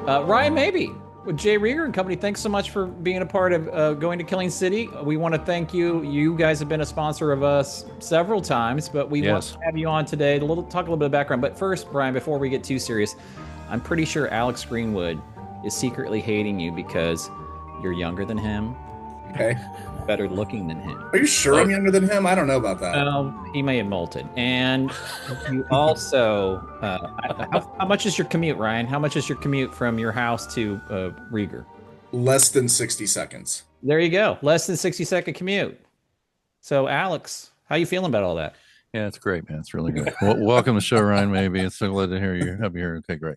Ryan Maybee with Jay Rieger and Company. Thanks so much for being a part of going to Killing City. We want to thank you. You guys have been a sponsor of us several times, but we want to Yes. have you on today to talk a little bit of background. But first, Brian, before we get too serious, I'm pretty sure Alex Greenwood is secretly hating you because you're younger than him, Okay. better looking than him. Are you sure Oh, I'm younger than him? I don't know about that. Well, he may have molted. And you also, how much is your commute, Ryan? How much is your commute from your house to Rieger? Less than 60 seconds. There you go. Less than 60-second commute. So, Alex, how you feeling about all that? yeah, it's great, man. It's really good. Well, welcome to the show, Ryan. Maybe it's so glad to hear you. Have you here. Okay, great.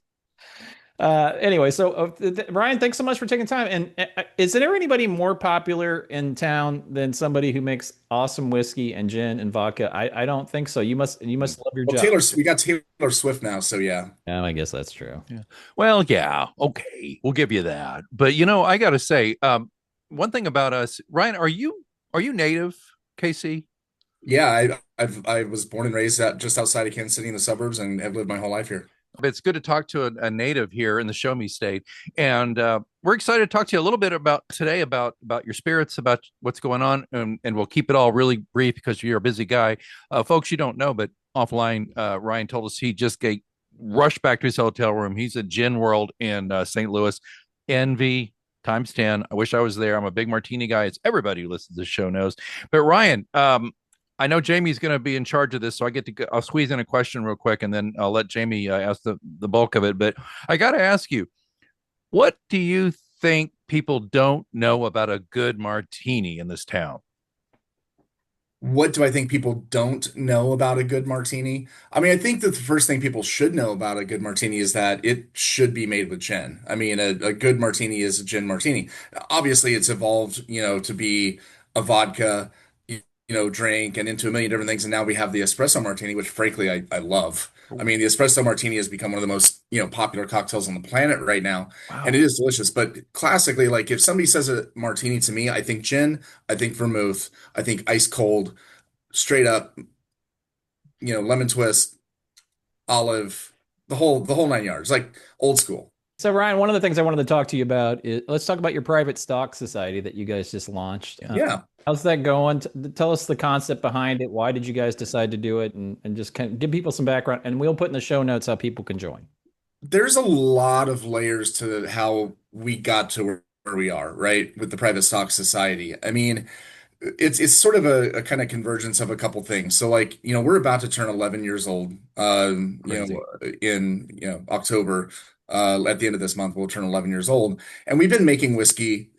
Anyway, so Ryan, thanks so much for taking time. And is there anybody more popular in town than somebody who makes awesome whiskey and gin and vodka? I don't think so. You must love your Well, job. we got Taylor Swift now, so yeah. Yeah, I guess that's true. Yeah. Well, yeah. Okay, we'll give you that. But I got to say, one thing about us, Ryan. Are you native, KC? Yeah, I was born and raised just outside of Kansas City in the suburbs and have lived my whole life here. It's good to talk to a native here in the Show Me State, and we're excited to talk to you a little bit about today about your spirits, about what's going on, and we'll keep it all really brief because you're a busy guy, folks. You don't know, but offline, Ryan told us he just rushed back to his hotel room. He's at Gin World in St. Louis. Envy times 10. I wish I was there. I'm a big martini guy, as everybody who listens to this show knows. But Ryan, I know Jamie's going to be in charge of this, so I'll squeeze in a question real quick, and then I'll let Jamie ask the bulk of it. But I got to ask you, what do you think people don't know about a good martini in this town? What do I think people don't know about a good martini? I mean, I think that the first thing people should know about a good martini is that it should be made with gin. I mean, a good martini is a gin martini. Obviously, it's evolved, to be a vodka, drink and into a million different things. And now we have the espresso martini, which frankly, I love. I mean, the espresso martini has become one of the most, popular cocktails on the planet right now, and Wow. it is delicious. But classically, like if somebody says a martini to me, I think gin, I think vermouth, I think ice cold, straight up, lemon twist, olive, the whole nine yards, like old school. So, Ryan, one of the things I wanted to talk to you about is let's talk about your private stock society that you guys just launched. Yeah. Yeah. How's that going? Tell us the concept behind it. Why did you guys decide to do it? And just kind of give people some background. And we'll put in the show notes how people can join. There's a lot of layers to how we got to where we are, right? With the private stock society. I mean, it's sort of a kind of convergence of a couple things. So like, we're about to turn 11 years old, Crazy. in, October. At the end of this month, we'll turn 11 years old. And we've been making whiskey,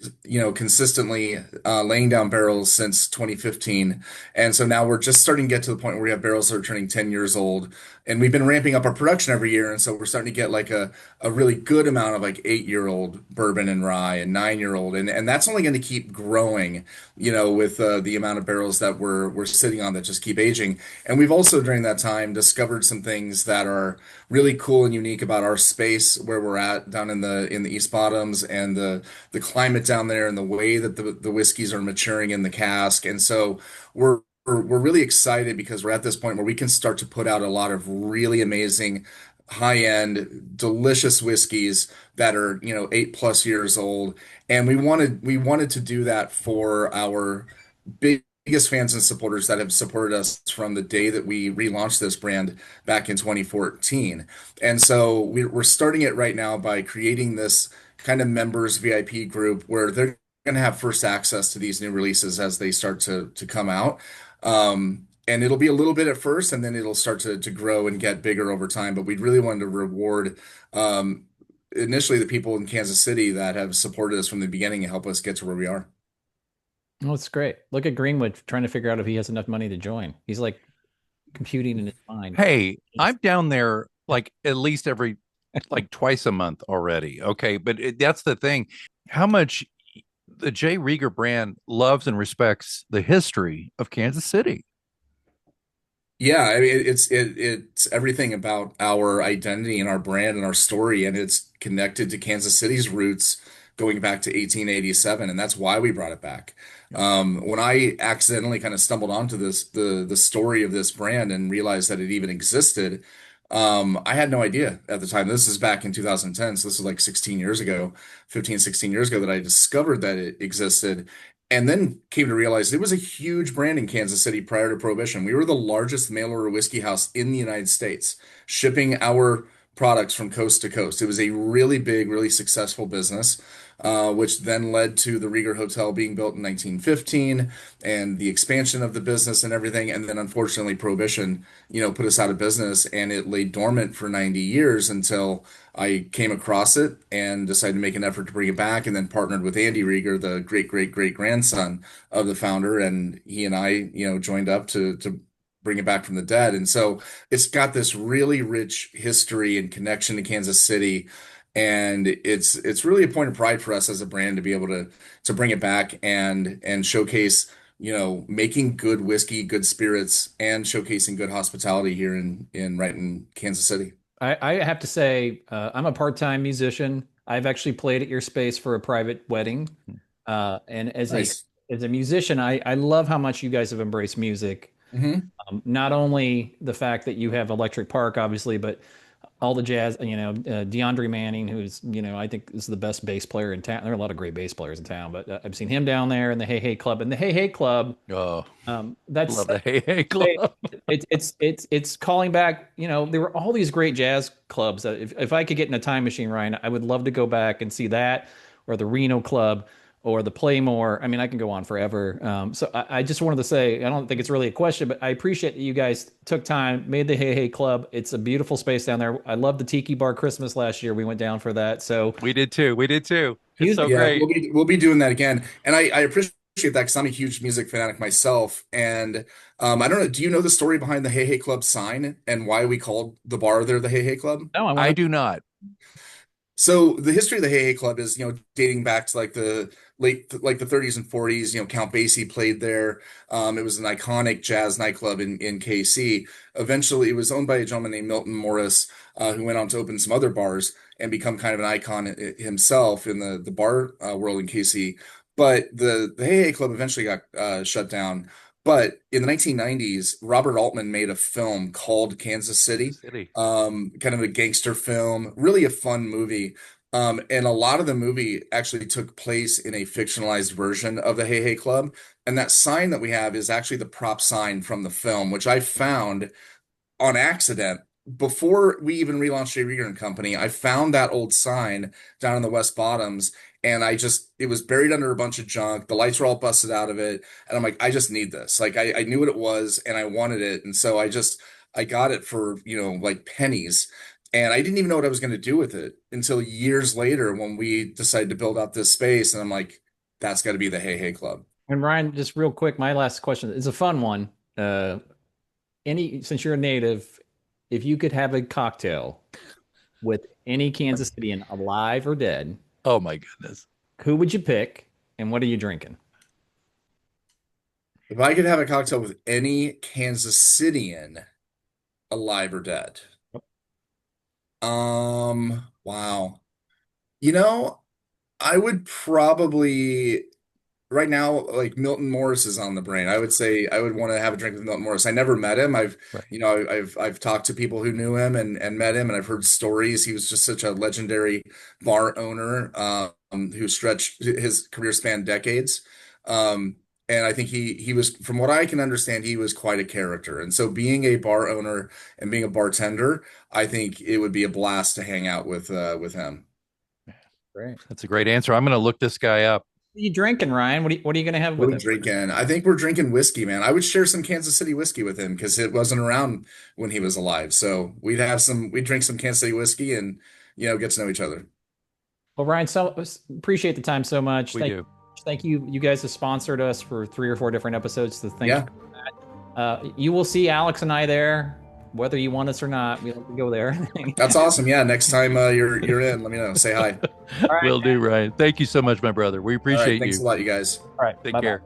consistently, laying down barrels since 2015. And so now we're just starting to get to the point where we have barrels that are turning 10 years old. And we've been ramping up our production every year. And so we're starting to get like a really good amount of like 8-year-old bourbon and rye and 9-year-old. And that's only going to keep growing, with the amount of barrels that we're sitting on that just keep aging. And we've also during that time discovered some things that are really cool and unique about our space where we're at down in the East Bottoms and the climate down there and the way that the whiskeys are maturing in the cask. And so we're really excited because we're at this point where we can start to put out a lot of really amazing high-end delicious whiskeys that are 8+ years old, and we wanted to do that for our biggest fans and supporters that have supported us from the day that we relaunched this brand back in 2014. And so we're starting it right now by creating this kind of members VIP group where they're going to have first access to these new releases as they start to come out. And it'll be a little bit at first, and then it'll start to grow and get bigger over time. But we really wanted to reward initially the people in Kansas City that have supported us from the beginning and help us get to where we are. Oh, it's great. Look at Greenwood trying to figure out if he has enough money to join. He's like computing in his mind. Hey, I'm down there like at least every like twice a month already. Okay, but that's the thing. How much the Jay Rieger brand loves and respects the history of Kansas City. Yeah, I mean it's everything about our identity and our brand and our story, and it's connected to Kansas City's roots going back to 1887, and that's why we brought it back. When I accidentally kind of stumbled onto the story of this brand and realized that it even existed, I had no idea at the time. This is back in 2010, so this was like 16 years ago, 15, 16 years ago that I discovered that it existed. And then came to realize it was a huge brand in Kansas City prior to Prohibition. We were the largest mail order whiskey house in the United States, shipping our products from coast to coast. It was a really big, really successful business, which then led to the Rieger Hotel being built in 1915 and the expansion of the business and everything. And then unfortunately, Prohibition, put us out of business, and it lay dormant for 90 years until I came across it and decided to make an effort to bring it back, and then partnered with Andy Rieger, the great great great grandson of the founder, and he and I, joined up to bring it back from the dead. And so it's got this really rich history and connection to Kansas City. And it's really a point of pride for us as a brand to be able to bring it back and showcase, making good whiskey, good spirits, and showcasing good hospitality here in Kansas City. I have to say, I'm a part-time musician. I've actually played at your space for a private wedding. And Nice. as a musician, I love how much you guys have embraced music. Hmm. Not only the fact that you have Electric Park, obviously, but all the jazz, DeAndre Manning, who's, I think is the best bass player in town. There are a lot of great bass players in town, but I've seen him down there in the Hey Hey Club. And the Hey Hey Club, Oh, that's love the Hey Hey Hey, Club. it's calling back, there were all these great jazz clubs that if I could get in a time machine, Ryan, I would love to go back and see that, or the Reno Club, or the Playmore. I mean, I can go on forever. So I just wanted to say, I don't think it's really a question, but I appreciate that you guys took time, made the Hey Hey Club. It's a beautiful space down there. I love the Tiki Bar Christmas last year. We went down for that. So We did too. We did too. It's so music, Yeah, great. we'll be doing that again. And I appreciate that because I'm a huge music fanatic myself. And I don't know, do you know the story behind the Hey Hey Club sign and why we called the bar there the Hey Hey Club? no, I I want do not. So the history of the Hey Hey Club is, dating back to like the 30s and 40s. Count Basie played there. It was an iconic jazz nightclub in KC. Eventually, it was owned by a gentleman named Milton Morris, who went on to open some other bars and become kind of an icon himself in the bar world in KC. But the Hey Hey Club eventually got shut down. But in the 1990s, Robert Altman made a film called Kansas City, City. kind of a gangster film, really a fun movie. And a lot of the movie actually took place in a fictionalized version of the Hey Hey Club. And that sign that we have is actually the prop sign from the film, which I found on accident before we even relaunched J. Rieger and Company. I found that old sign down in the West Bottoms, and it was buried under a bunch of junk. The lights were all busted out of it, and I'm like, I just need this. Like, I knew what it was, and I wanted it, and so I got it for like pennies. And I didn't even know what I was going to do with it until years later when we decided to build out this space. And I'm like, that's got to be the Hey Hey Club. And Ryan, just real quick, my last question is a fun one. Since you're a native, if you could have a cocktail with any Kansas Citian, alive or dead, Oh my goodness. who would you pick, and what are you drinking? If I could have a cocktail with any Kansas Citian, alive or dead. Wow. You know, I would probably right now, like Milton Morris is on the brain. I would say I would want to have a drink with Milton Morris. I never met him. Right. I've talked to people who knew him and met him, and I've heard stories. He was just such a legendary bar owner, who stretched his career span decades. And I think he was, from what I can understand, he was quite a character. And so being a bar owner and being a bartender, I think it would be a blast to hang out with him. Great. That's a great answer. I'm going to look this guy up. What are you drinking, Ryan? What are you going to have What with are we him? drinking? I think we're drinking whiskey, man. I would share some Kansas City whiskey with him because it wasn't around when he was alive. So we'd drink some Kansas City whiskey and, get to know each other. Well, Ryan, so appreciate the time so much. We do. Thank you. You guys have sponsored us for 3 or 4 different episodes. So thank Yeah, you. You will see Alex and I there, whether you want us or not. We like to go there. that's awesome. Yeah, next time you're in, let me know. Say hi. All right. Will do, Ryan. Thank you so much, my brother. We All right, appreciate thanks a you. lot, you guys. All right. Take Bye-bye. care.